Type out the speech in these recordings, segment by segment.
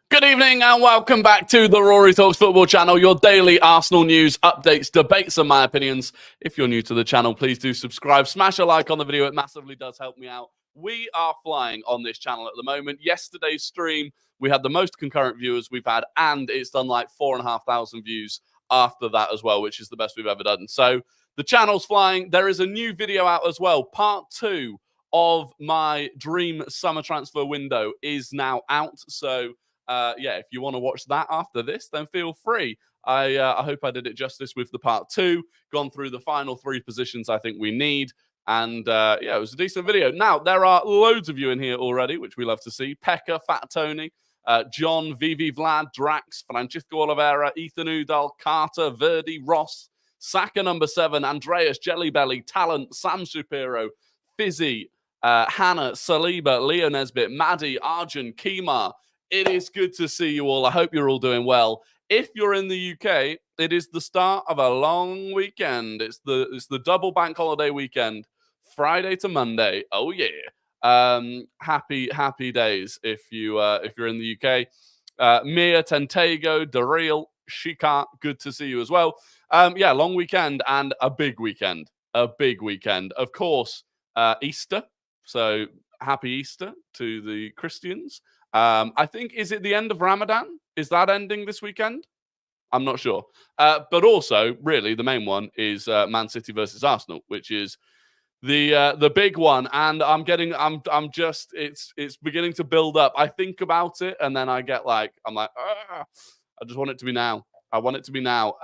Good evening and welcome back to the Rory Talks Football channel, your daily Arsenal news, updates, debates and my opinions. If you're new to the channel, please do subscribe, smash a like on the video. It massively does help me out. We are flying on this channel at the moment. Yesterday's stream, we had the most concurrent viewers we've had, and it's done like 4,500 views after that as well, which is the best we've ever done. So the channel's flying. There is a new video out as well. Part 2 of my dream summer transfer window is now out. So yeah, if you want to watch that after this, then feel free. I hope I did it justice with the part 2, gone through the final 3 positions I think we need. And yeah, it was a decent video. Now, there are loads of you in here already, which we love to see. Pekka, Fat Tony, John, Vivi, Vlad, Drax, Francisco Oliveira, Ethan Udall, Carter, Verdi, Ross, Saka number 7, Andreas, Jellybelly, Talent, Sam Supero, Fizzy, Hannah, Saliba, Leo Nesbitt, Maddie, Arjun, Kemar. It is good to see you all. I hope you're all doing well. If you're in the UK, it is the start of a long weekend. It's the double bank holiday weekend, Friday to Monday. Oh yeah. Happy days if you're in the UK. Mia, Tentego, Daryl, Shika, good to see you as well. Yeah, long weekend and a big weekend. A big weekend. Of course, Easter. So happy Easter to the Christians. I think, is it the end of Ramadan? Is that ending this weekend? I'm not sure. But also, really, the main one is Man City versus Arsenal, which is the big one. And I'm just, it's beginning to build up. I think about it, and then I get like, I'm like, I just want it to be now. I want it to be now.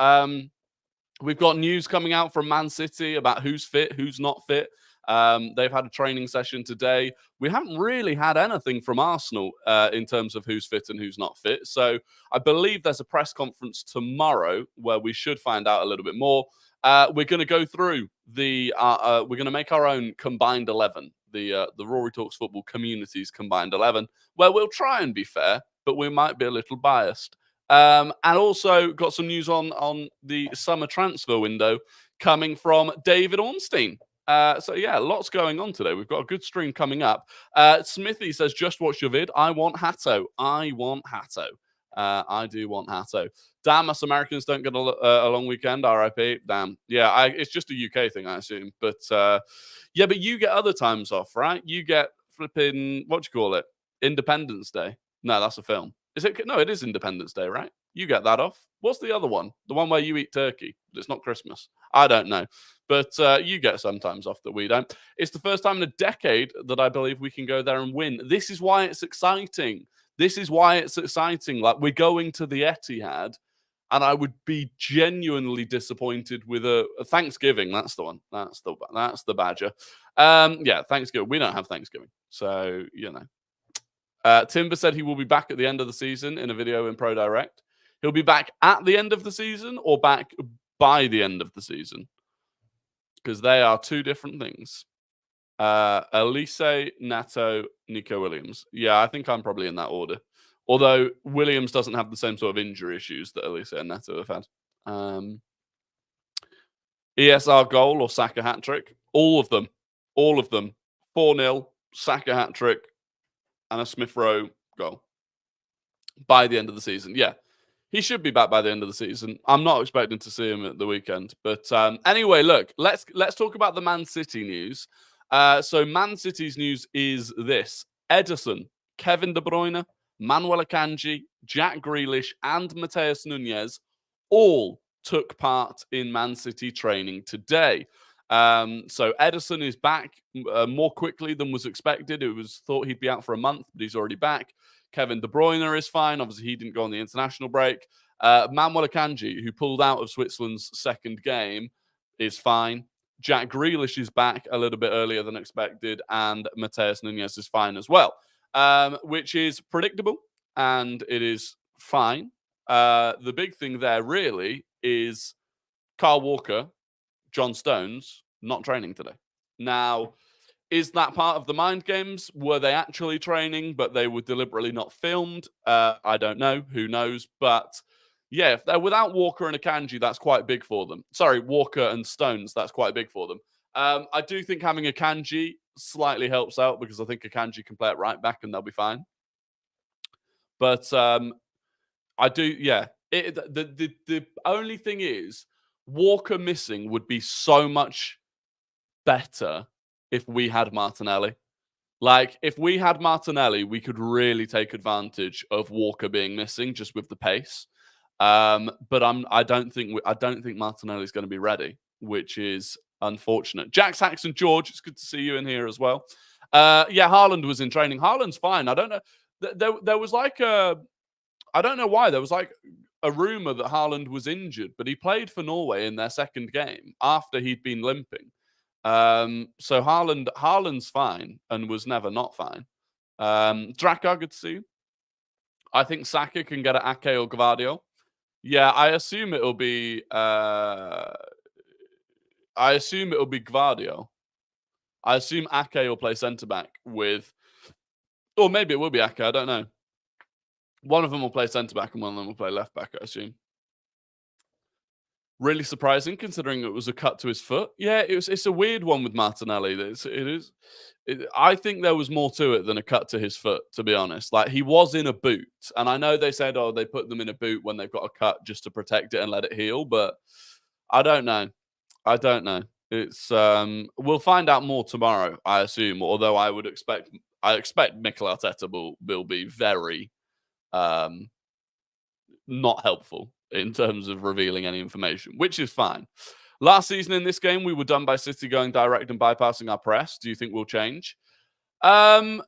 We've got news coming out from Man City about who's fit, who's not fit. They've had a training session today. We haven't really had anything from Arsenal in terms of who's fit and who's not fit. So I believe there's a press conference tomorrow where we should find out a little bit more. We're going to go through we're going to make our own combined 11, the Rory Talks Football community's combined 11, where we'll try and be fair, but we might be a little biased. And also got some news on the summer transfer window coming from David Ornstein. So yeah, lots going on today. We've got a good stream coming up. Smithy says, just watch your vid. I want Hatto. I want Hatto. I do want Hatto. Damn, us Americans don't get a long weekend. RIP. Damn. Yeah, it's just a UK thing, I assume. But yeah, but you get other times off, right? You get flipping, what do you call it? Independence Day. No, that's a film. Is it? No, it is Independence Day, right? You get that off. What's the other one? The one where you eat turkey. It's not Christmas. I don't know. But you get sometimes off that we don't. It's the first time in a decade that I believe we can go there and win. This is why it's exciting. This is why it's exciting. Like, we're going to the Etihad, and I would be genuinely disappointed with a Thanksgiving. That's the one. That's the Badger. Yeah, Thanksgiving. We don't have Thanksgiving. So, you know. Timber said he will be back at the end of the season in a video in Pro Direct. He'll be back at the end of the season or back by the end of the season, because they are two different things. Elise, Nato, Nico Williams. Yeah, I think I'm probably in that order. Although Williams doesn't have the same sort of injury issues that Elise and Nato have had. ESR goal or Saka hat-trick? All of them. All of them. 4-0, Saka hat-trick, and a Smith Rowe goal by the end of the season. Yeah, he should be back by the end of the season. I'm not expecting to see him at the weekend. But anyway, look, let's talk about the Man City news. So Man City's news is this. Ederson, Kevin De Bruyne, Manuel Akanji, Jack Grealish, and Mateus Nunes all took part in Man City training today. So Ederson is back more quickly than was expected. It was thought he'd be out for a month, but he's already back. Kevin De Bruyne is fine. Obviously, he didn't go on the international break. Manuel Akanji, who pulled out of Switzerland's second game, is fine. Jack Grealish is back a little bit earlier than expected, and Mateus Nunes is fine as well, which is predictable, and it is fine. The big thing there really is Kyle Walker, John Stones, not training today. Now, is that part of the mind games? Were they actually training, but they were deliberately not filmed? I don't know. Who knows? But yeah, if they're without Walker and Akanji, that's quite big for them. Sorry, Walker and Stones, that's quite big for them. I do think having Akanji slightly helps out, because I think Akanji can play it right back and they'll be fine. But I do, yeah. The only thing is, Walker missing would be so much better if we had Martinelli. Like, if we had Martinelli, we could really take advantage of Walker being missing just with the pace. But I don't think Martinelli's going to be ready, which is unfortunate. Jack Saxon George, it's good to see you in here as well. Yeah, Haaland was in training. Haaland's fine. I don't know. There was like I don't know why. There was like a rumor that Haaland was injured, but he played for Norway in their second game after he'd been limping. So Haaland's fine and was never not fine. Drakar, good to see you. I think Saka can get at Ake or Gvardiol. Yeah, I assume it'll be Gvardiol. I assume Ake will play centre back with, or maybe it will be Ake. I don't know. One of them will play centre back and one of them will play left back, I assume. Really surprising considering it was a cut to his foot. Yeah, it's a weird one with Martinelli. I think there was more to it than a cut to his foot, to be honest. Like, he was in a boot. And I know they said, oh, they put them in a boot when they've got a cut just to protect it and let it heal. But I don't know. It's we'll find out more tomorrow, I assume. Although I expect Mikel Arteta will be very not helpful in terms of revealing any information, which is fine. Last season in this game, we were done by City going direct and bypassing our press. Do you think we'll change? I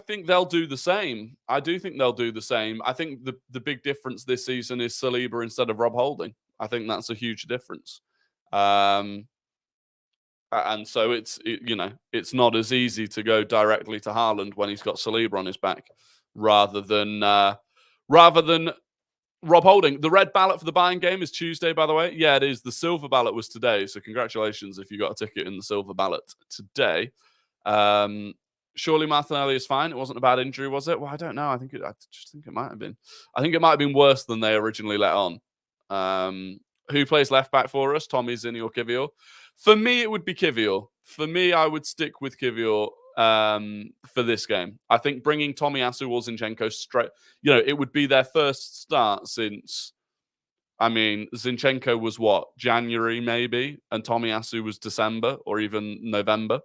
think they'll do the same. I do think they'll do the same. I think the big difference this season is Saliba instead of Rob Holding. I think that's a huge difference. And so it's not as easy to go directly to Haaland when he's got Saliba on his back rather than Rob Holding. The red ballot for the Bayern game is Tuesday, by the way. Yeah, it is. The silver ballot was today, so congratulations if you got a ticket in the silver ballot today. Surely Martinelli is fine. It wasn't a bad injury, was it? Well, I don't know. I just think it might have been. I think it might have been worse than they originally let on. Who plays left back for us? Tommy, Zinni, or Kivior? For me, it would be Kivior. For me, I would stick with Kivior for this game. I think bringing Tomiyasu or Zinchenko straight, it would be their first start since, Zinchenko was what, January maybe, and Tomiyasu was December or even November.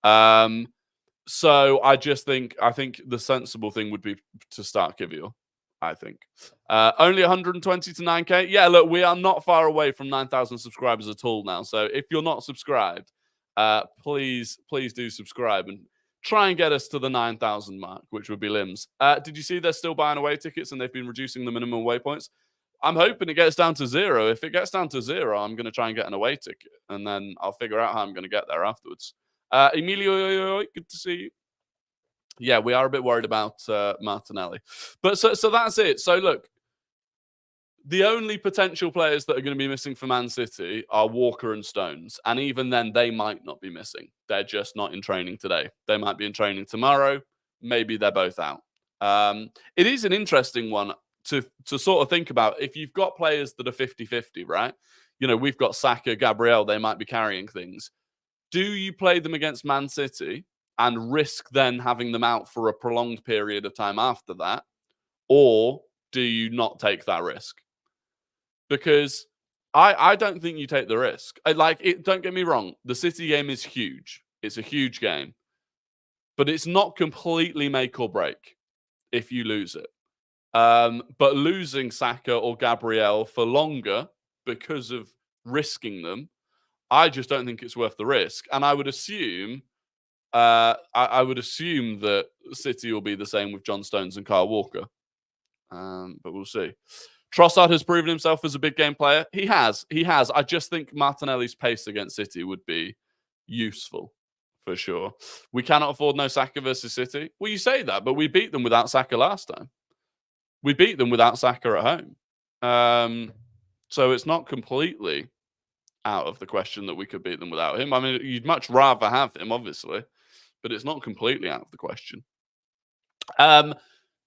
So I think the sensible thing would be to start Kivior. I think. Only 120 to 9K. Yeah, look, we are not far away from 9,000 subscribers at all now. So if you're not subscribed, please do subscribe and try and get us to the 9,000 mark, which would be limbs. Did you see they're still buying away tickets and they've been reducing the minimum away points? I'm hoping it gets down to 0. If it gets down to 0, I'm going to try and get an away ticket and then I'll figure out how I'm going to get there afterwards. Emilio, good to see you. Yeah, we are a bit worried about Martinelli. But so that's it. So look, the only potential players that are going to be missing for Man City are Walker and Stones. And even then, they might not be missing. They're just not in training today. They might be in training tomorrow. Maybe they're both out. It is an interesting one to sort of think about. If you've got players that are 50-50, right? We've got Saka, Gabriel. They might be carrying things. Do you play them against Man City and risk then having them out for a prolonged period of time after that? Or do you not take that risk? Because I don't think you take the risk. Don't get me wrong. The City game is huge. It's a huge game. But it's not completely make or break if you lose it. But losing Saka or Gabriel for longer because of risking them, I just don't think it's worth the risk. And I would assume that City will be the same with John Stones and Kyle Walker. But we'll see. Trossard has proven himself as a big game player. He has. I just think Martinelli's pace against City would be useful, for sure. We cannot afford no Saka versus City. Well, you say that, but we beat them without Saka last time. We beat them without Saka at home. So it's not completely out of the question that we could beat them without him. You'd much rather have him, obviously, but it's not completely out of the question.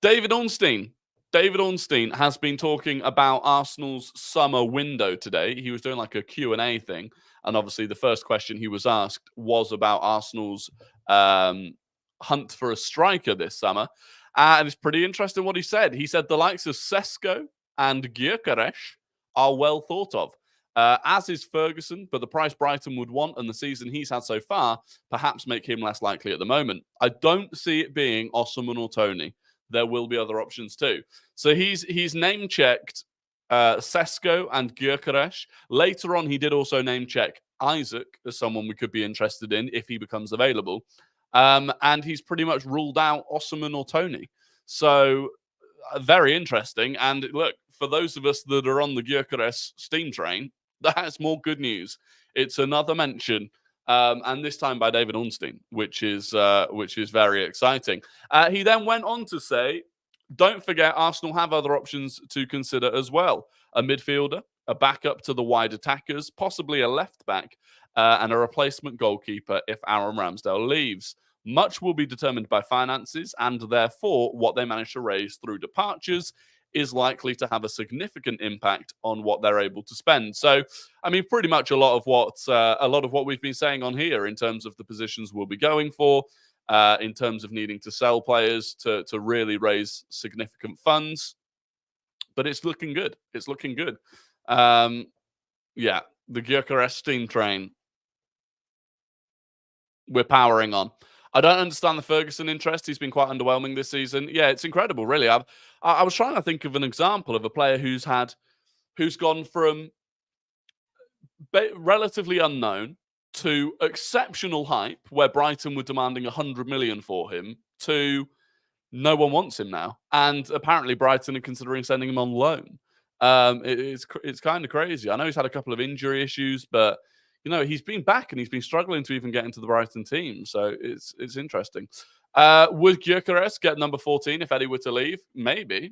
David Ornstein has been talking about Arsenal's summer window today. He was doing like a Q&A thing. And obviously the first question he was asked was about Arsenal's hunt for a striker this summer. And it's pretty interesting what he said. He said the likes of Sesko and Gyökeres are well thought of, as is Ferguson, but the price Brighton would want and the season he's had so far perhaps make him less likely at the moment. I don't see it being Osimhen or Toney. There will be other options too. So he's name checked Sesko and Gyökeres. Later on, he did also name check Isaac as someone we could be interested in if he becomes available. And he's pretty much ruled out Osimhen or Toney. So very interesting. And look, for those of us that are on the Gyökeres steam train, that's more good news. It's another mention, and this time by David Ornstein, which is very exciting. He then went on to say, don't forget, Arsenal have other options to consider as well. A midfielder, a backup to the wide attackers, possibly a left back, and a replacement goalkeeper if Aaron Ramsdale leaves. Much will be determined by finances, and therefore what they manage to raise through departures is likely to have a significant impact on what they're able to spend. So, I mean, pretty much a lot of what we've been saying on here in terms of the positions we'll be going for, in terms of needing to sell players to really raise significant funds. But it's looking good. It's looking good. Yeah, the Gyökeres steam train, we're powering on. I don't understand the Ferguson interest. He's been quite underwhelming this season. Yeah, it's incredible, really. I was trying to think of an example of a player who's gone from relatively unknown to exceptional hype, where Brighton were demanding 100 million for him, to no one wants him now, and apparently Brighton are considering sending him on loan. It's kind of crazy. I know he's had a couple of injury issues, but he's been back and he's been struggling to even get into the Brighton team. So it's interesting. Would Gyökeres get number 14 if Eddie were to leave? Maybe.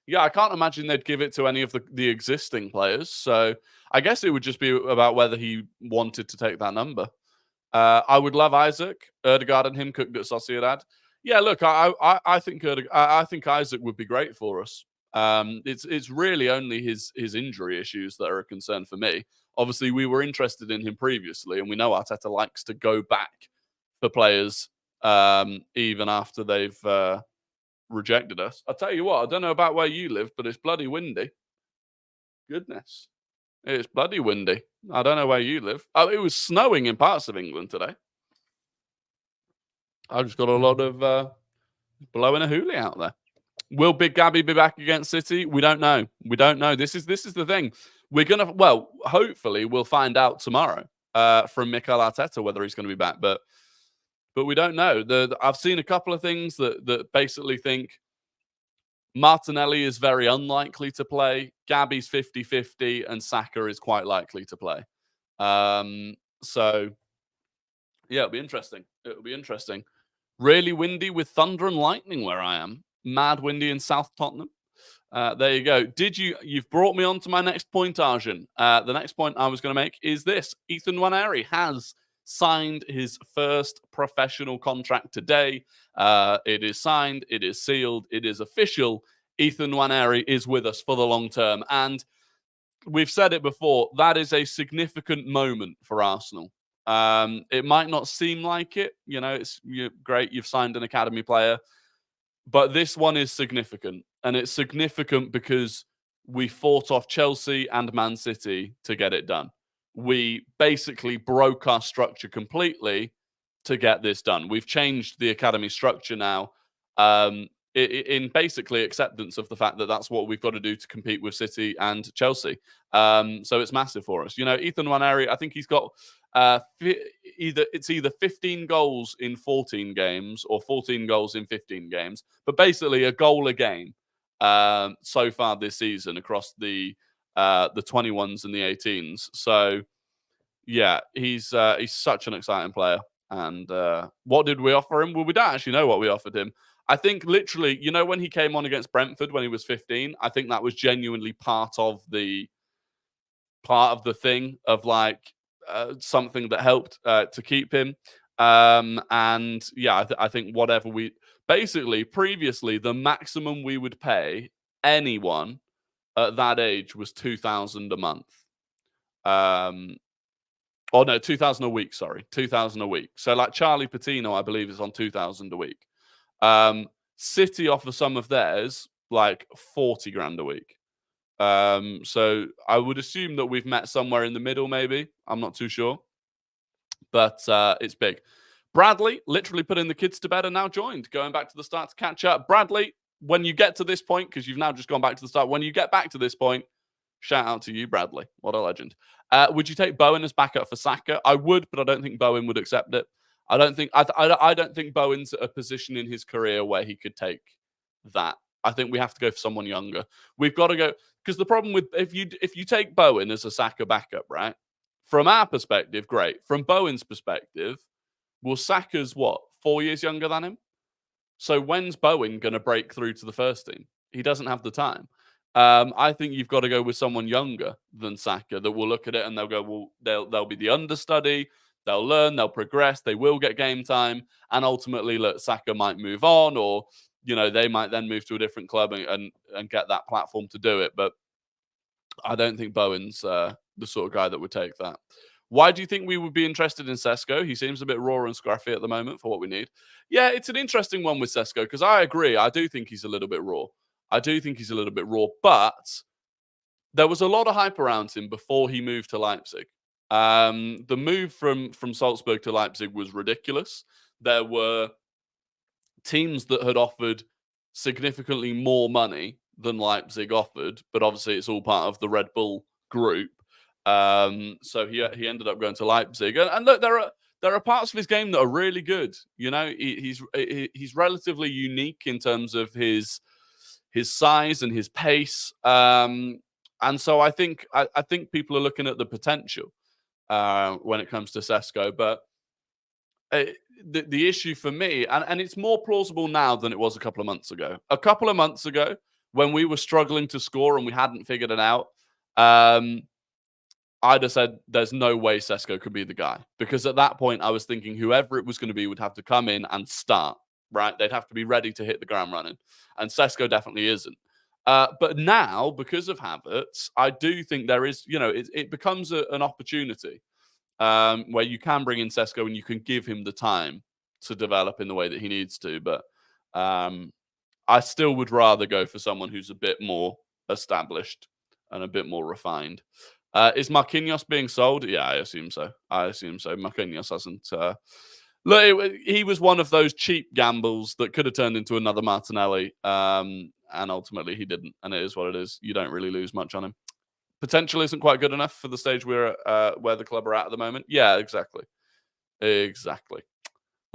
Yeah, I can't imagine they'd give it to any of the existing players. So I guess it would just be about whether he wanted to take that number. I would love Isaac. Ødegaard and him cooked at Sociedad. Yeah, look, I think Isaac would be great for us. It's really only his injury issues that are a concern for me. Obviously, we were interested in him previously, and we know Arteta likes to go back for players even after they've rejected us. I'll tell you what, I don't know about where you live, but it's bloody windy. Goodness. It's bloody windy. I don't know where you live. Oh, it was snowing in parts of England today. I just got a lot of blowing a hoolie out there. Will Big Gabby be back against City? We don't know. This is the thing. We're gonna hopefully we'll find out tomorrow from Mikel Arteta whether he's going to be back, but we don't know. I've seen a couple of things that basically think Martinelli is very unlikely to play, Gabby's 50-50, and Saka is quite likely to play. So yeah, it'll be interesting. Really windy with thunder and lightning where I am. Mad windy in South Tottenham. There you go. You've brought me on to my next point, Arjun. The next point I was going to make is this. Ethan Nwaneri has signed his first professional contract today. It is signed. It is sealed. It is official. Ethan Nwaneri is with us for the long term. And we've said it before, that is a significant moment for Arsenal. It might not seem like it. It's great you've signed an academy player. But this one is significant. And it's significant because we fought off Chelsea and Man City to get it done. We basically broke our structure completely to get this done. We've changed the academy structure now in basically acceptance of the fact that that's what we've got to do to compete with City and Chelsea. So it's massive for us. Ethan Nwaneri, I think he's got either 15 goals in 14 games or 14 goals in 15 games, but basically a goal a game so far this season across the 21s and the 18s. So yeah, he's such an exciting player. And what did we offer him? Well, we don't actually know what we offered him. I think literally, when he came on against Brentford when he was 15, I think that was genuinely part of the thing of something that helped to keep him. And yeah, I think whatever previously, the maximum we would pay anyone at that age was 2,000 a month. Oh no, 2,000 a week. Sorry, 2,000 a week. So like Charlie Patino, I believe, is on 2,000 a week. City offer some of theirs like 40 grand a week. So I would assume that we've met somewhere in the middle, maybe. I'm not too sure, but it's big. Bradley literally putting the kids to bed and now joined, going back to the start to catch up. Bradley, when you get to this point, because you've now just gone back to the start, when you get back to this point, shout out to you, Bradley. What a legend. Would you take Bowen as backup for Saka? I would, but I don't think Bowen would accept it. I don't think Bowen's at a position in his career where he could take that. I think we have to go for someone younger. We've got to go, because the problem with if you take Bowen as a Saka backup, right? From our perspective, great. From Bowen's perspective, well, Saka's what, 4 years younger than him? So when's Bowen going to break through to the first team? He doesn't have the time. I think you've got to go with someone younger than Saka that will look at it and they'll go, well, they'll be the understudy, they'll learn, they'll progress, they will get game time, and ultimately, look, Saka might move on, or they might then move to a different club and get that platform to do it. But I don't think Bowen's the sort of guy that would take that. Why do you think we would be interested in Sesko? He seems a bit raw and scruffy at the moment for what we need. Yeah, it's an interesting one with Sesko because I agree. I do think he's a little bit raw. But there was a lot of hype around him before he moved to Leipzig. The move from Salzburg to Leipzig was ridiculous. There were teams that had offered significantly more money than Leipzig offered, but obviously it's all part of the Red Bull group. So he ended up going to Leipzig, and look, there are parts of his game that are really good. He's relatively unique in terms of his size and his pace, and so I think people are looking at the potential when it comes to Sesko, but the issue for me, and it's more plausible now than it was a couple of months ago. A couple of months ago, when we were struggling to score and we hadn't figured it out, I'd have said there's no way Sesko could be the guy. Because at that point, I was thinking whoever it was going to be would have to come in and start, right? They'd have to be ready to hit the ground running. And Sesko definitely isn't. But now, because of Havertz, I do think there is, it becomes an opportunity where you can bring in Sesko and you can give him the time to develop in the way that he needs to. But I still would rather go for someone who's a bit more established and a bit more refined. Is Marquinhos being sold? Yeah, I assume so. Marquinhos hasn't. Look, he was one of those cheap gambles that could have turned into another Martinelli, and ultimately he didn't. And it is what it is. You don't really lose much on him. Potential isn't quite good enough for the stage where the club are at the moment. Yeah, exactly.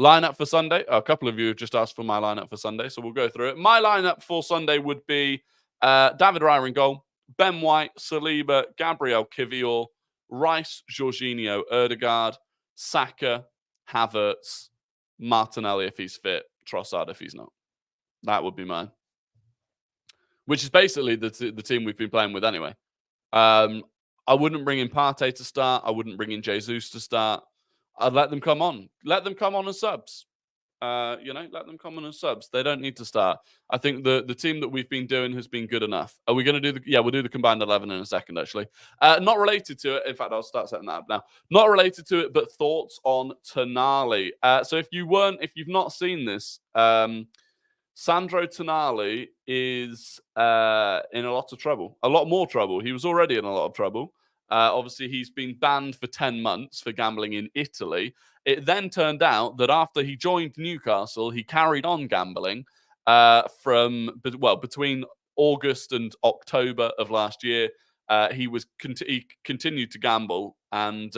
Lineup for Sunday. A couple of you have just asked for my lineup for Sunday, so we'll go through it. My lineup for Sunday would be David Raya in goal, Ben White, Saliba, Gabriel Kivior, Rice, Jorginho, Ødegaard, Saka, Havertz, Martinelli if he's fit, Trossard if he's not. That would be mine. Which is basically the team we've been playing with anyway. I wouldn't bring in Partey to start. I wouldn't bring in Jesus to start. I'd let them come on. Let them come on as subs. Let them come on as subs. They don't need to start. I think the team that we've been doing has been good enough. Are we going to do we'll do the combined 11 in a second, actually. Not related to it. In fact, I'll start setting that up now. Not related to it, but thoughts on Tonali. So if you've not seen this, Sandro Tonali is in a lot of trouble. A lot more trouble. He was already in a lot of trouble. Obviously, he's been banned for 10 months for gambling in Italy. It then turned out that after he joined Newcastle, he carried on gambling between August and October of last year. He continued to gamble, and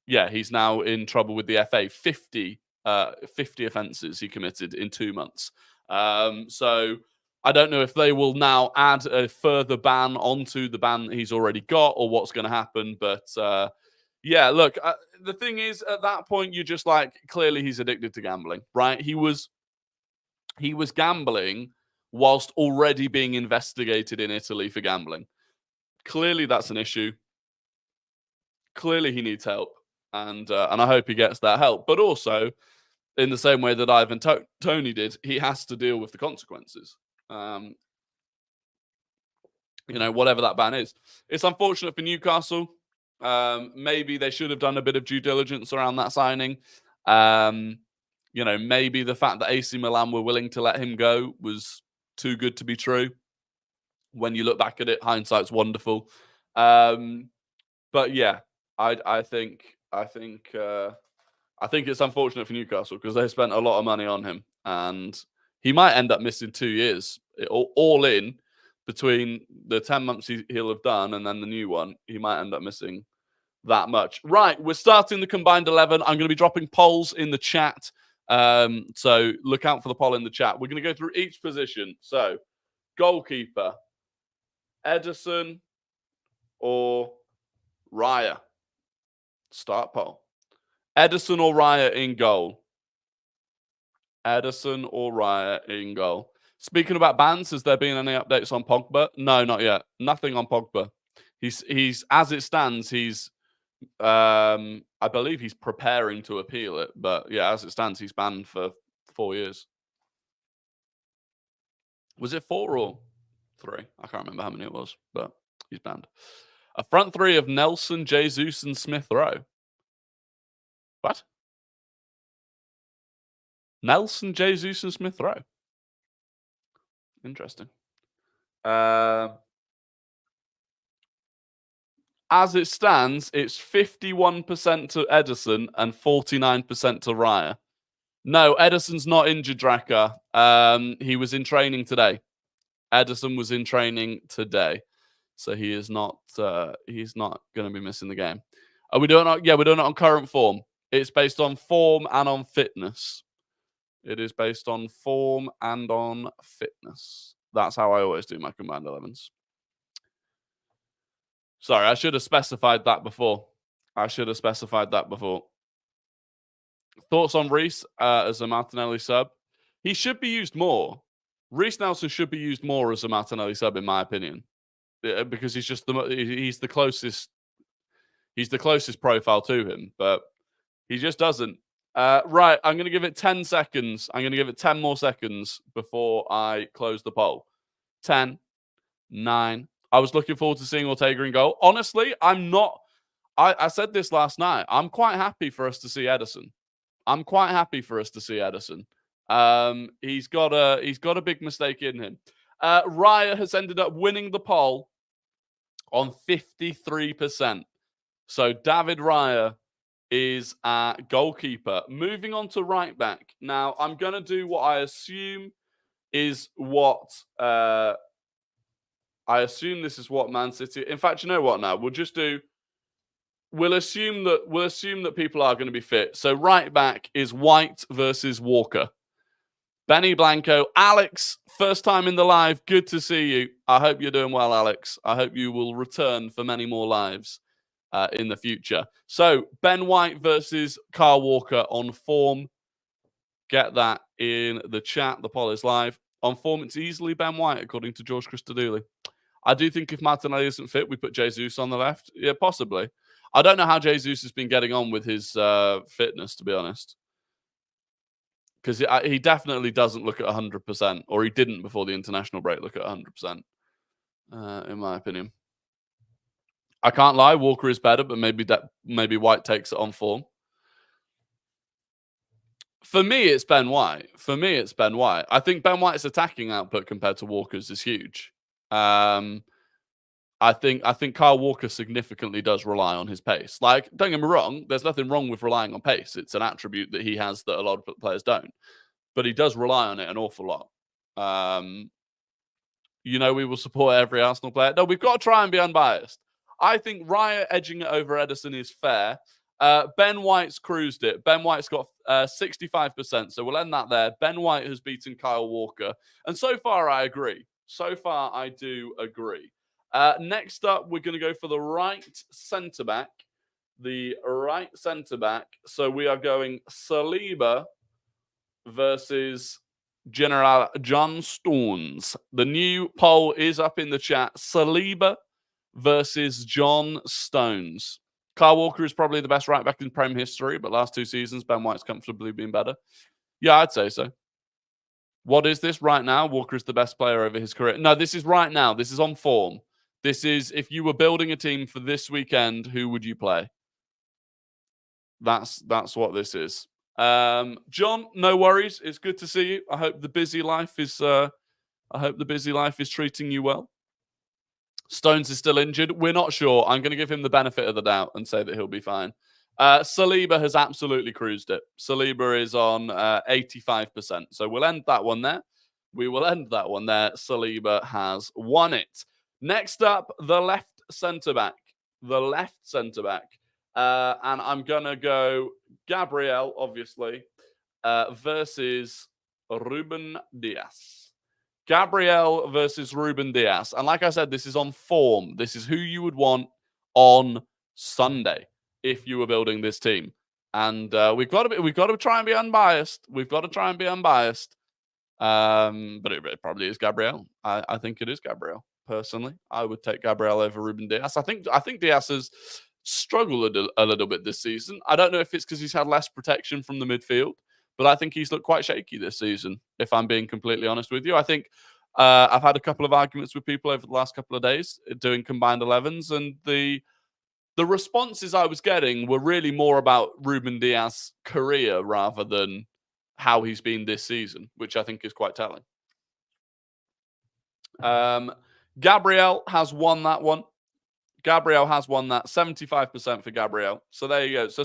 he's now in trouble with the FA. 50 offences he committed in 2 months. So I don't know if they will now add a further ban onto the ban that he's already got or what's going to happen. But look, the thing is, at that point, you're just like, clearly he's addicted to gambling, right? He was gambling whilst already being investigated in Italy for gambling. Clearly that's an issue. Clearly he needs help. And I hope he gets that help. But also, in the same way that Ivan Toney did, he has to deal with the consequences. Whatever that ban is. It's unfortunate for Newcastle. Maybe they should have done a bit of due diligence around that signing. Maybe the fact that AC Milan were willing to let him go was too good to be true. When you look back at it, hindsight's wonderful. But yeah, I think it's unfortunate for Newcastle because they spent a lot of money on him, and he might end up missing 2 years all in between the 10 months he'll have done and then the new one. He might end up missing that much. Right, we're starting the combined 11. I'm going to be dropping polls in the chat, so look out for the poll in the chat. We're going to go through each position. So, goalkeeper, Ederson or Raya? Start poll. Ederson or Raya in goal? Ederson or Raya in goal? Speaking about bans, has there been any updates on Pogba? No, not yet. Nothing on Pogba. He's as it stands, he's I believe he's preparing to appeal it, but yeah, as it stands, he's banned for 4 years. Was it 4 or 3? I can't remember how many it was, but he's banned. A front three of Nelson, Jesus, and Smith Rowe. What? Nelson, Jesus, and Smith Rowe. Interesting. As it stands, it's 51% to Ederson and 49% to Raya. No, Ederson's not injured, Draka. He was in training today. Ederson was in training today, so he is not. He's not going to be missing the game. Are we doing it? Yeah, we're doing it on current form. It's based on form and on fitness. It is based on form and on fitness. That's how I always do my combined 11s. Sorry, I should have specified that before. Thoughts on Reece as a Martinelli sub? He should be used more. Reece Nelson should be used more as a Martinelli sub, in my opinion, because he's just he's the closest profile to him, but he just doesn't. Right, I'm going to give it 10 seconds. I'm going to give it 10 more seconds before I close the poll. 10, 9. I was looking forward to seeing Ortega in goal. Honestly, I'm not. I said this last night. I'm quite happy for us to see Ederson. He's got a big mistake in him. Raya has ended up winning the poll on 53%. So David Raya is goalkeeper. Moving on to right back. Now, I'm going to do what I assume is what... I assume this is what Man City... In fact, you know what now? We'll assume that people are going to be fit. So right back is White versus Walker. Benny Blanco. Alex, first time in the live. Good to see you. I hope you're doing well, Alex. I hope you will return for many more lives in the future. So, Ben White versus Kyle Walker on form. Get that in the chat. The poll is live. On form, it's easily Ben White, according to George Christodouli. I do think if Martinelli isn't fit, we put Jesus on the left. Yeah, possibly. I don't know how Jesus has been getting on with his fitness, to be honest. Because he definitely doesn't look at 100%, or he didn't before the international break look at 100%, in my opinion. I can't lie, Walker is better, but maybe White takes it on form. For me, it's Ben White. I think Ben White's attacking output compared to Walker's is huge. I think Kyle Walker significantly does rely on his pace. Like, don't get me wrong, there's nothing wrong with relying on pace. It's an attribute that he has that a lot of players don't. But he does rely on it an awful lot. We will support every Arsenal player. No, we've got to try and be unbiased. I think Raya edging it over Ederson is fair. Ben White's cruised it. Ben White's got 65%, so we'll end that there. Ben White has beaten Kyle Walker. And so far, I agree. So far, I do agree. Next up, we're going to go for the right centre-back. So we are going Saliba versus General John Stones. The new poll is up in the chat. Saliba versus John Stones. Kyle Walker is probably the best right back in Prem history, but last 2 seasons, Ben White's comfortably been better. Yeah, I'd say so. What is this right now? Walker is the best player over his career. No, this is right now. This is on form. This is, if you were building a team for this weekend, who would you play? That's what this is. John, no worries. It's good to see you. I hope the busy life is treating you well. Stones is still injured. We're not sure. I'm going to give him the benefit of the doubt and say that he'll be fine. Saliba has absolutely cruised it. Saliba is on 85%. So we'll end that one there. Saliba has won it. Next up, the left centre-back. And I'm going to go Gabriel, obviously, versus Ruben Dias. Gabriel versus Ruben Dias. And like I said, this is on form. This is who you would want on Sunday if you were building this team. And we've got to try and be unbiased. But it probably is Gabriel. I think it is Gabriel. Personally, I would take Gabriel over Ruben Dias. I think Dias has struggled a little bit this season. I don't know if it's because he's had less protection from the midfield, but I think he's looked quite shaky this season, if I'm being completely honest with you. I think I've had a couple of arguments with people over the last couple of days doing combined 11s, and the responses I was getting were really more about Ruben Dias' career rather than how he's been this season, which I think is quite telling. Gabriel has won that one. 75% for Gabriel. So there you go. So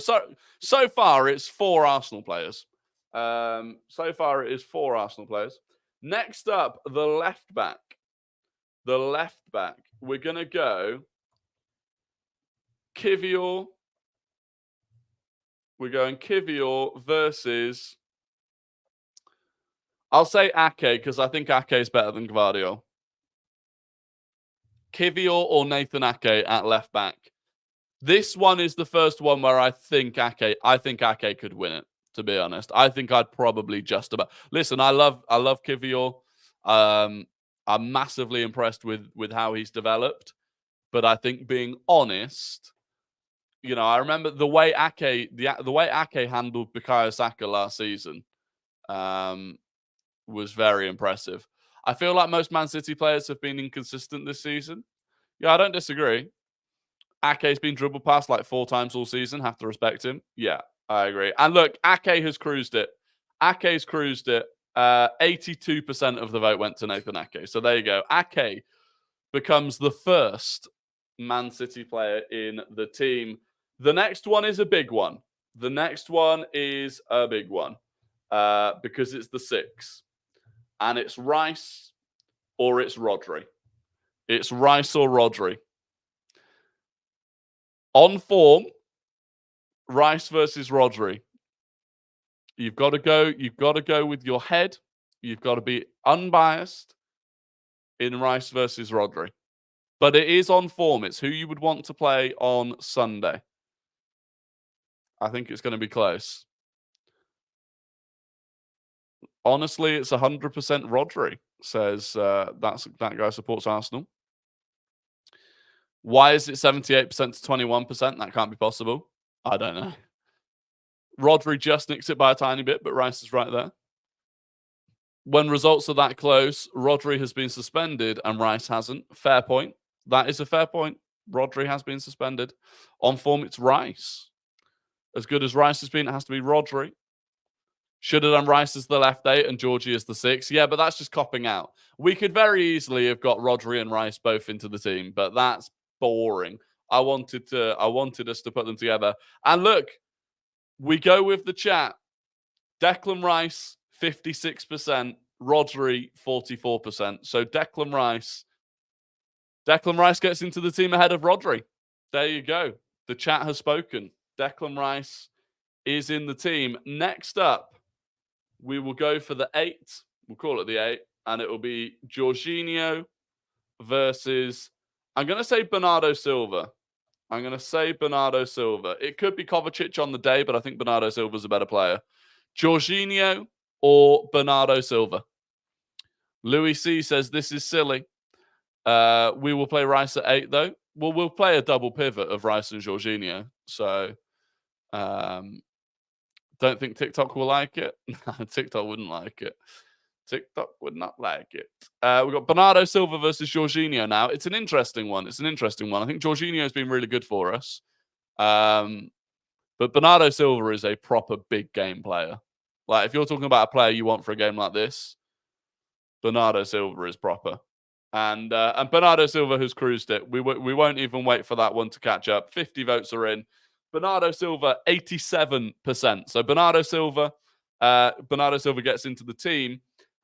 far it's 4 Arsenal players. Next up, the left back. We're gonna go Kivior. We're going Kivior versus, I'll say Ake, because I think Ake is better than Gvardiol. Kivior or Nathan Ake at left back. This one is the first one where I think Ake could win it, to be honest. I think I'd probably just about. Listen, I love Kivior. I'm massively impressed with how he's developed. But I think, being honest, I remember the way Ake handled Bukayo Saka last season was very impressive. I feel like most Man City players have been inconsistent this season. Yeah, I don't disagree. Ake's been dribbled past like 4 times all season. Have to respect him. Yeah, I agree. And look, Ake has cruised it. 82% of the vote went to Nathan Ake. So there you go. Ake becomes the first Man City player in the team. The next one is a big one. Because it's the 6. And it's Rice or it's Rodri. On form, Rice versus Rodri. You've got to go with your head. You've got to be unbiased in Rice versus Rodri. But it is on form. It's who you would want to play on Sunday. I think it's going to be close. Honestly, it's 100% Rodri, says that guy supports Arsenal. Why is it 78% to 21%? That can't be possible. I don't know. Rodri just nicks it by a tiny bit, but Rice is right there. When results are that close, Rodri has been suspended and Rice hasn't. Fair point. That is a fair point. Rodri has been suspended. On form, it's Rice. As good as Rice has been, it has to be Rodri. Should have done Rice as the left 8 and Georgie as the 6. Yeah, but that's just copping out. We could very easily have got Rodri and Rice both into the team, but that's boring. I wanted us to put them together. And look, we go with the chat. Declan Rice, 56%. Rodri, 44%. So Declan Rice gets into the team ahead of Rodri. There you go. The chat has spoken. Declan Rice is in the team. Next up, we will go for the 8. We'll call it the 8. And it will be Jorginho versus, I'm going to say Bernardo Silva. It could be Kovacic on the day, but I think Bernardo Silva is a better player. Jorginho or Bernardo Silva? Louis C says this is silly. We will play Rice at 8, though. Well, we'll play a double pivot of Rice and Jorginho. So, don't think TikTok will like it. TikTok wouldn't like it. TikTok would not like it. We've got Bernardo Silva versus Jorginho now. It's an interesting one. I think Jorginho has been really good for us. But Bernardo Silva is a proper big game player. Like, if you're talking about a player you want for a game like this, Bernardo Silva is proper. And Bernardo Silva has cruised it. We won't even wait for that one to catch up. 50 votes are in. Bernardo Silva, 87%. So Bernardo Silva gets into the team.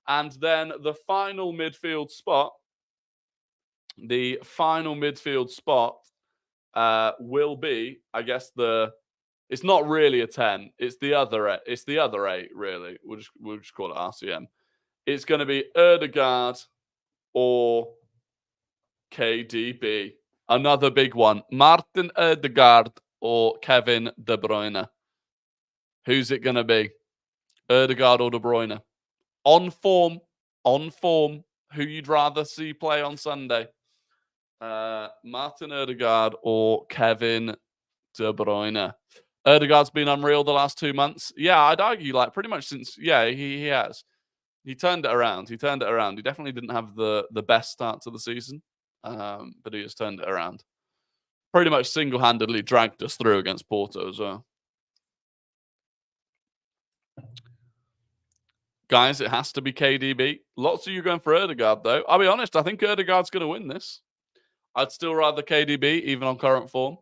And then the final midfield spot will be, I guess, it's not really a 10. It's the other 8, really. We'll just call it RCM. It's going to be Ødegaard or KDB. Another big one. Martin Ødegaard or Kevin De Bruyne. Who's it going to be? Ødegaard or De Bruyne? On form. Who you'd rather see play on Sunday? Martin Ødegaard or Kevin De Bruyne? Ødegaard's been unreal the last 2 months. Yeah, I'd argue like pretty much since, he has. He turned it around. He definitely didn't have the best start to the season, but he has turned it around. Pretty much single-handedly dragged us through against Porto as well. Guys, it has to be KDB. Lots of you going for Ødegaard, though. I'll be honest, I think Ødegaard's going to win this. I'd still rather KDB, even on current form.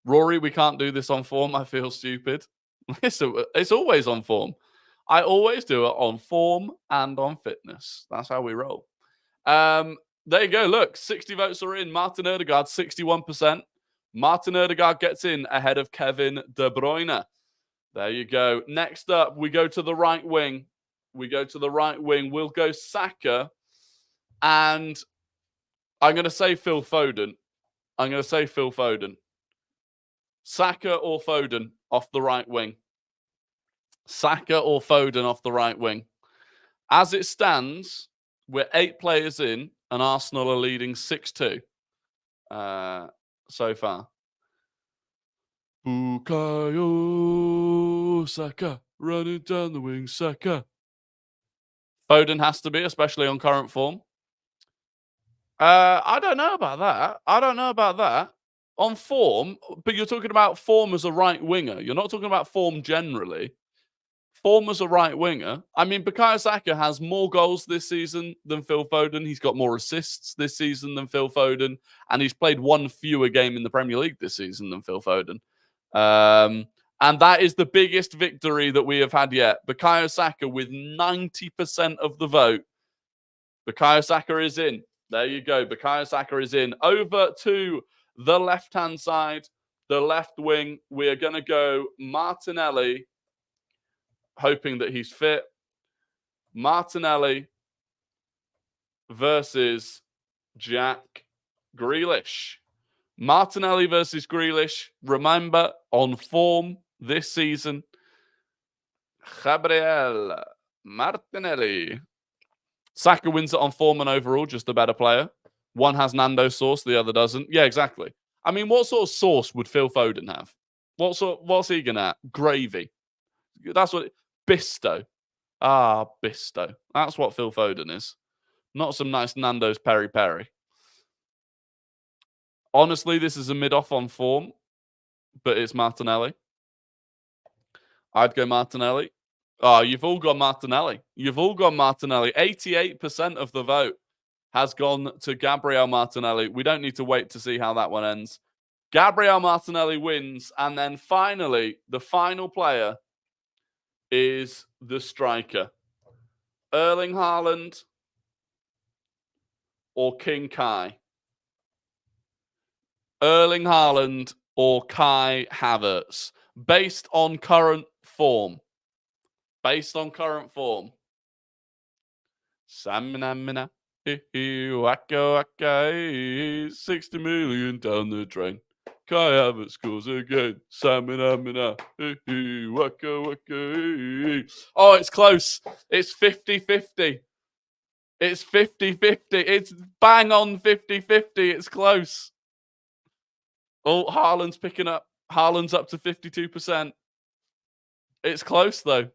Rory, we can't do this on form. I feel stupid. It's always on form. I always do it on form and on fitness. That's how we roll. There you go. Look, 60 votes are in. Martin Ødegaard, 61%. Martin Ødegaard gets in ahead of Kevin De Bruyne. There you go. Next up, we go to the right wing. We'll go Saka. And I'm going to say Phil Foden. Saka or Foden off the right wing. As it stands, we're 8 players in, and Arsenal are leading 6-2 so far. Bukayo Saka, running down the wing, Saka. Foden has to be, especially on current form. I don't know about that. On form, but you're talking about form as a right winger. You're not talking about form generally. Form as a right winger. I mean, Bukayo Saka has more goals this season than Phil Foden. He's got more assists this season than Phil Foden. And he's played one fewer game in the Premier League this season than Phil Foden. And that is the biggest victory that we have had yet. Bukayo Saka with 90% of the vote. Bukayo Saka is in. There you go. Bukayo Saka is in. Over to the left-hand side, the left wing. We are going to go Martinelli, hoping that he's fit. Martinelli versus Jack Grealish. Martinelli versus Grealish. Remember, on form this season, Gabriel Martinelli. Saka wins it on form and overall, just a better player. One has Nando sauce, the other doesn't. Yeah, exactly. I mean, what sort of sauce would Phil Foden have? What's he gonna have? Gravy. That's what Bisto. Bisto. That's what Phil Foden is. Not some nice Nando's peri peri. Honestly, this is a mid-off on form, but it's Martinelli. I'd go Martinelli. You've all got Martinelli. 88% of the vote has gone to Gabriel Martinelli. We don't need to wait to see how that one ends. Gabriel Martinelli wins. And then finally, the final player is the striker. Erling Haaland or King Kai? Erling Haaland or Kai Havertz? Based on current form. Samina, waka, 60 million down the drain. Kai Havertz scores again. Samina, waka. Oh, it's close. It's 50-50. It's 50-50. It's bang on 50-50. It's close. Oh, Haaland's picking up. Haaland's up to 52%. It's close, though.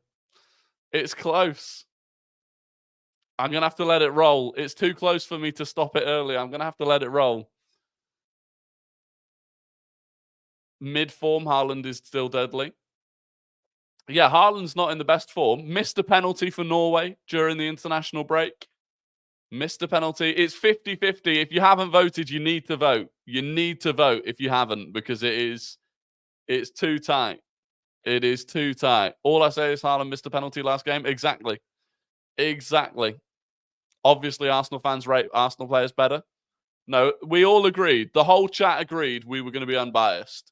It's close. I'm going to have to let it roll. It's too close for me to stop it early. I'm going to have to let it roll. Mid-form, Haaland is still deadly. Yeah, Haaland's not in the best form. Missed a penalty for Norway during the international break. Missed a penalty. It's 50-50. If you haven't voted, you need to vote. You need to vote if you haven't, because it's too tight. It is too tight. All I say is Haaland missed a penalty last game. Exactly. Obviously, Arsenal fans rate Arsenal players better. No, we all agreed. The whole chat agreed we were going to be unbiased.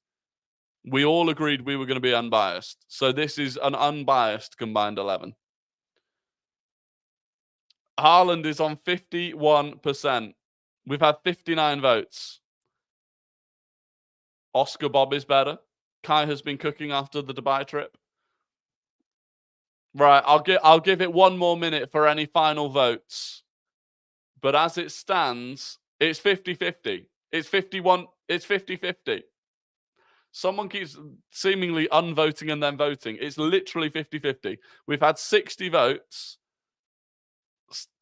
We all agreed we were going to be unbiased. So this is an unbiased combined 11. Haaland is on 51%. We've had 59 votes. Oscar Bob is better. Kai has been cooking after the Dubai trip. Right, I'll give it one more minute for any final votes. But as it stands, it's 50-50. It's 51. It's 50-50. Someone keeps seemingly unvoting and then voting. It's literally 50-50. We've had 60 votes,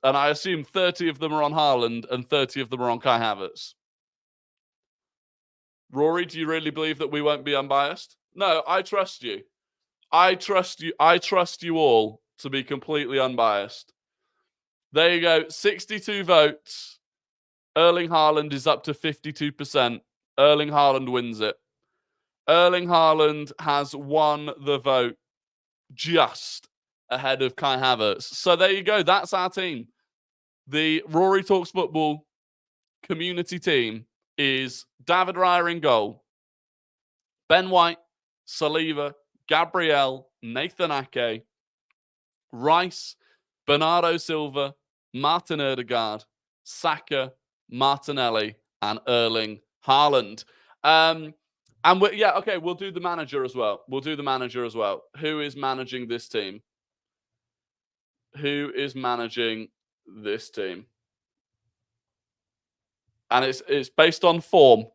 and I assume 30 of them are on Haaland and 30 of them are on Kai Havertz. Rory, do you really believe that we won't be unbiased? No, I trust you. I trust you. I trust you all to be completely unbiased. There you go. 62 votes. Erling Haaland is up to 52%. Erling Haaland wins it. Erling Haaland has won the vote just ahead of Kai Havertz. So there you go. That's our team. The Rory Talks Football community team is David Raya in goal, Ben White, Saliba, Gabriel, Nathan Ake, Rice, Bernardo Silva, Martin Ødegaard, Saka, Martinelli, and Erling Haaland. And we'll do the manager as well. Who is managing this team? And it's based on form.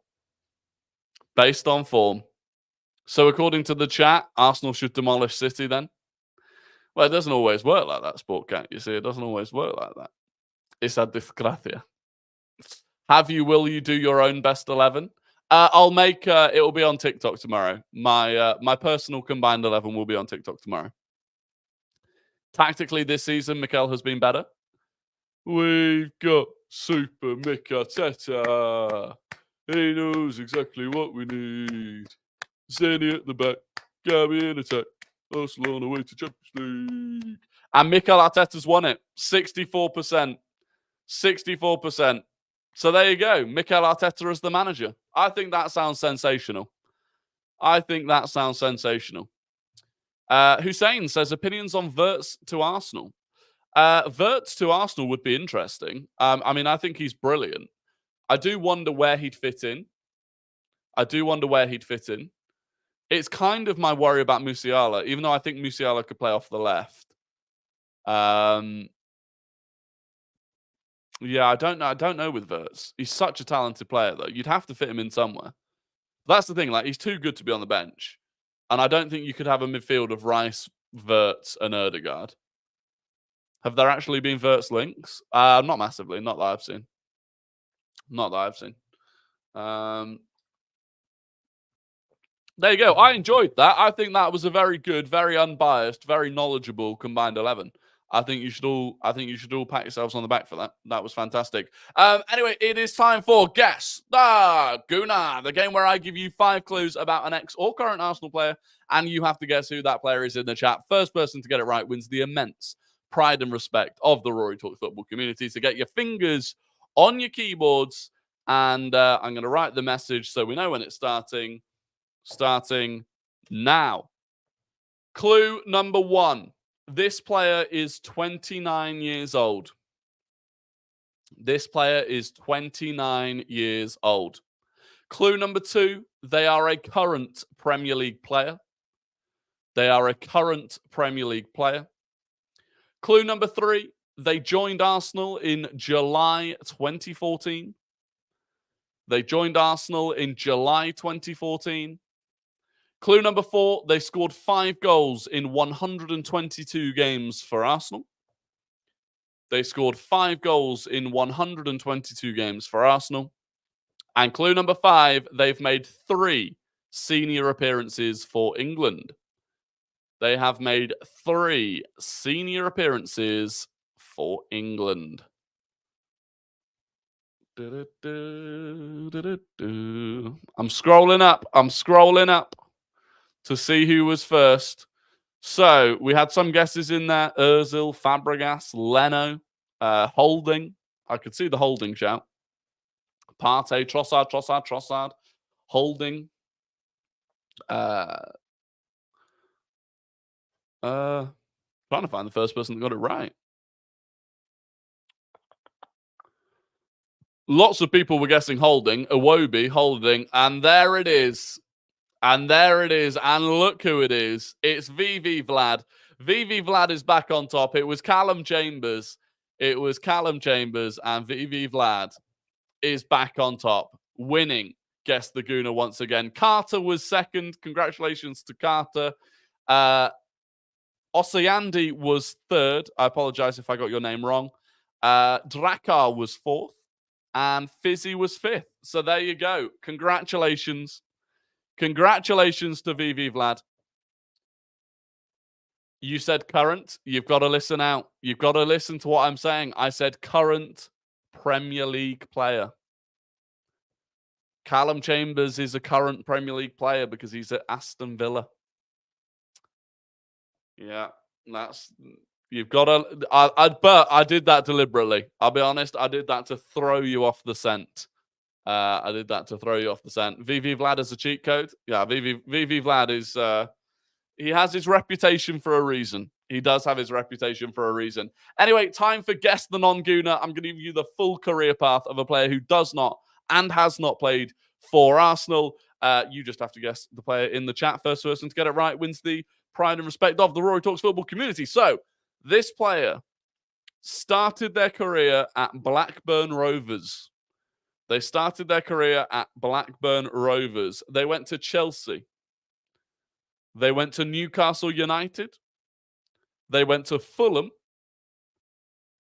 So according to the chat, Arsenal should demolish City then. Well, it doesn't always work like that, Sport Cat. You see, it doesn't always work like that. It's a disgracia. Will you do your own best 11? I'll make it will be on TikTok tomorrow. My personal combined 11 will be on TikTok tomorrow. Tactically this season, Mikel has been better. We've got Super Mikel Arteta. He knows exactly what we need. Zeni at the back, Gabby in attack. Arsenal on the way to Champions League. And Mikel Arteta's won it. 64%. 64%. So there you go. Mikel Arteta as the manager. I think that sounds sensational. Hussein says, opinions on Wirtz to Arsenal. Wirtz to Arsenal would be interesting. I think he's brilliant. I do wonder where he'd fit in. It's kind of my worry about Musiala, even though I think Musiala could play off the left. Yeah, I don't know with Wirtz. He's such a talented player, though. You'd have to fit him in somewhere. That's the thing. Like, he's too good to be on the bench. And I don't think you could have a midfield of Rice, Wirtz, and Ødegaard. Have there actually been Wirtz links? Not massively. Not that I've seen. There you go. I enjoyed that. I think that was a very good, very unbiased, very knowledgeable combined 11. I think you should all pat yourselves on the back for that. That was fantastic. Anyway, it is time for Guess the Gooner, the game where I give you 5 clues about an ex or current Arsenal player, and you have to guess who that player is in the chat. First person to get it right wins the immense pride and respect of the Rory Talks Football community. So get your fingers on your keyboards, and I'm going to write the message so we know when it's starting. Starting now. Clue number 1. This player is 29 years old. Clue number 2. They are a current Premier League player. Clue number 3. They joined Arsenal in July 2014. Clue number 4, they scored 5 goals in 122 games for Arsenal. They scored 5 goals in 122 games for Arsenal. And clue number 5, they've made 3 senior appearances for England. They have made 3 senior appearances for England. I'm scrolling up to see who was first. So we had some guesses in there: Ozil, Fabregas, Leno, Holding. I could see the Holding shout. Partey, Trossard, Holding. Trying to find the first person that got it right. Lots of people were guessing Holding, Iwobi, Holding, and there it is. And there it is. And look who it is. It's VV Vlad. VV Vlad is back on top. It was Callum Chambers. And VV Vlad is back on top, winning Guess the Gooner once again. Carter was second. Congratulations to Carter. Osayandi was third. I apologize if I got your name wrong. Drakar was fourth. And Fizzy was fifth. So there you go. Congratulations. Congratulations to VV Vlad. You said current. You've got to listen out. You've got to listen to what I'm saying. I said current Premier League player. Callum Chambers is a current Premier League player because he's at Aston Villa. Yeah, that's... You've got to... But I did that deliberately. I'll be honest. I did that to throw you off the scent. VV Vlad is a cheat code. Yeah, VV Vlad is... he has his reputation for a reason. He does have his reputation for a reason. Anyway, time for Guess the Non-Gooner. I'm going to give you the full career path of a player who does not and has not played for Arsenal. You just have to guess the player in the chat. First person to get it right wins the pride and respect of the Rory Talks Football community. So, this player started their career at Blackburn Rovers. They started their career at Blackburn Rovers. They went to Chelsea. They went to Newcastle United. They went to Fulham.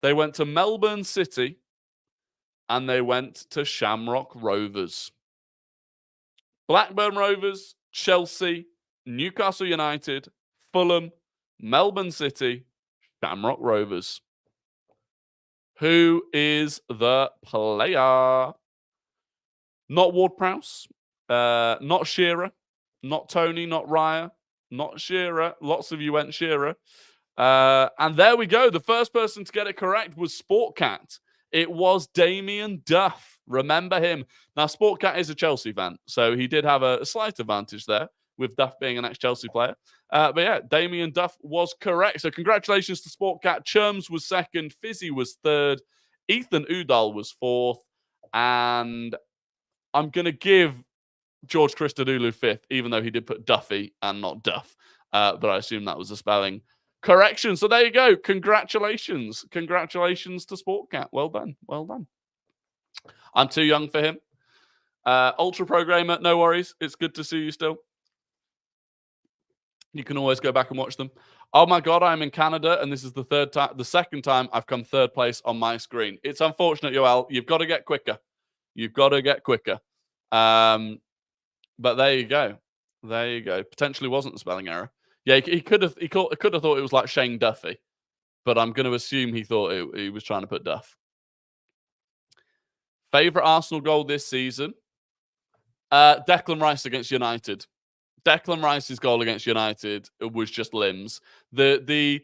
They went to Melbourne City. And they went to Shamrock Rovers. Blackburn Rovers, Chelsea, Newcastle United, Fulham, Melbourne City, Shamrock Rovers. Who is the player? Not Ward-Prowse, not Shearer, not Tony, not Raya, not Shearer. Lots of you went Shearer. And there we go. The first person to get it correct was Sportcat. It was Damien Duff. Remember him. Now, Sportcat is a Chelsea fan, so he did have a slight advantage there with Duff being an ex-Chelsea player. But yeah, Damien Duff was correct. So congratulations to Sportcat. Churms was second. Fizzy was third. Ethan Udall was fourth. And I'm going to give George Christodoulou fifth, even though he did put Duffy and not Duff. But I assume that was a spelling correction. So there you go. Congratulations. Congratulations to Sportcat. Well done. Well done. I'm too young for him. Ultra Pro Gamer, no worries. It's good to see you still. You can always go back and watch them. Oh my God, I'm in Canada, and this is the second time I've come third place on my screen. It's unfortunate, Yoel. You've got to get quicker. You've got to get quicker. But there you go. There you go. Potentially wasn't the spelling error. Yeah, he could have thought it was like Shane Duffy, but I'm going to assume he thought he was trying to put Duff. Favorite Arsenal goal this season? Declan Rice against United. Declan Rice's goal against United was just limbs. The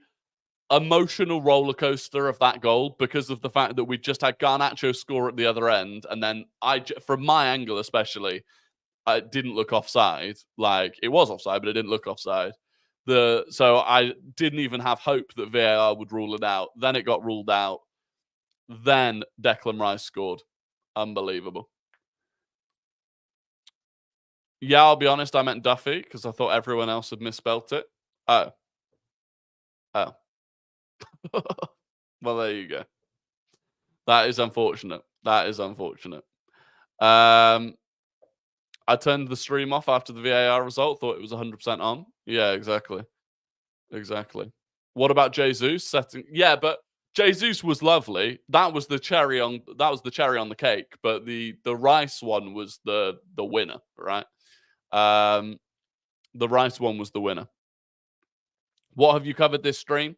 emotional roller coaster of that goal, because of the fact that we just had Garnacho score at the other end, and then from my angle especially, it didn't look offside. Like, it was offside, but it didn't look offside. So I didn't even have hope that VAR would rule it out. Then it got ruled out. Then Declan Rice scored. Unbelievable. Yeah, I'll be honest, I meant Duffy because I thought everyone else had misspelt it. Oh. Well, there you go. That is unfortunate. That is unfortunate. I turned the stream off after the VAR result, thought it was 100% on. Yeah, exactly. Exactly. What about Jesus setting? Yeah, but Jesus was lovely. That was the cherry on the cake. But the rice one was the winner, right? The rice one was the winner. What have you covered this stream?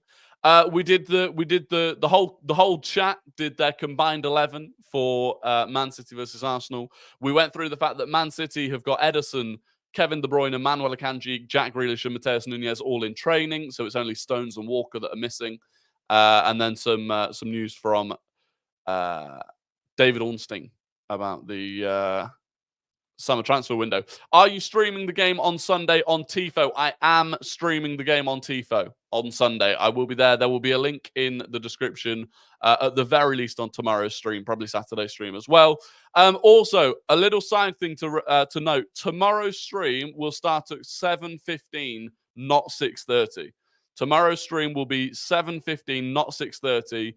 We did the whole chat did their combined 11 for Man City versus Arsenal. We went through the fact that Man City have got Ederson, Kevin De Bruyne, Manuel Akanji, Jack Grealish, and Mateus Nunes all in training. So it's only Stones and Walker that are missing. And then some news from David Ornstein about the summer transfer window. Are you streaming the game on Sunday on Tifo? I am streaming the game on Tifo on Sunday. I will be there. There will be a link in the description, at the very least on tomorrow's stream, probably Saturday's stream as well. Also, a little side thing to note: tomorrow's stream will start at 7:15, not 6:30. Tomorrow's stream will be 7:15, not 6:30.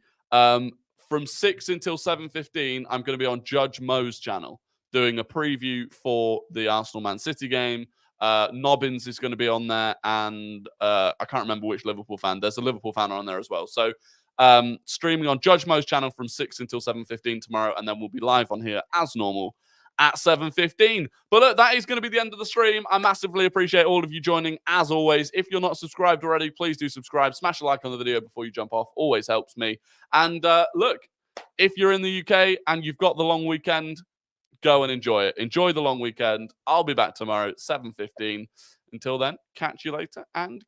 From 6 until 7:15, I'm going to be on Judge Mo's channel, doing a preview for the Arsenal-Man City game. Nobbins is going to be on there, and I can't remember which Liverpool fan. There's a Liverpool fan on there as well. So streaming on Judge Mo's channel from 6 until 7:15 tomorrow, and then we'll be live on here as normal at 7:15. But look, that is going to be the end of the stream. I massively appreciate all of you joining, as always. If you're not subscribed already, please do subscribe. Smash a like on the video before you jump off. Always helps me. And look, if you're in the UK and you've got the long weekend, go and enjoy it. Enjoy the long weekend. I'll be back tomorrow at 7:15. Until then, catch you later and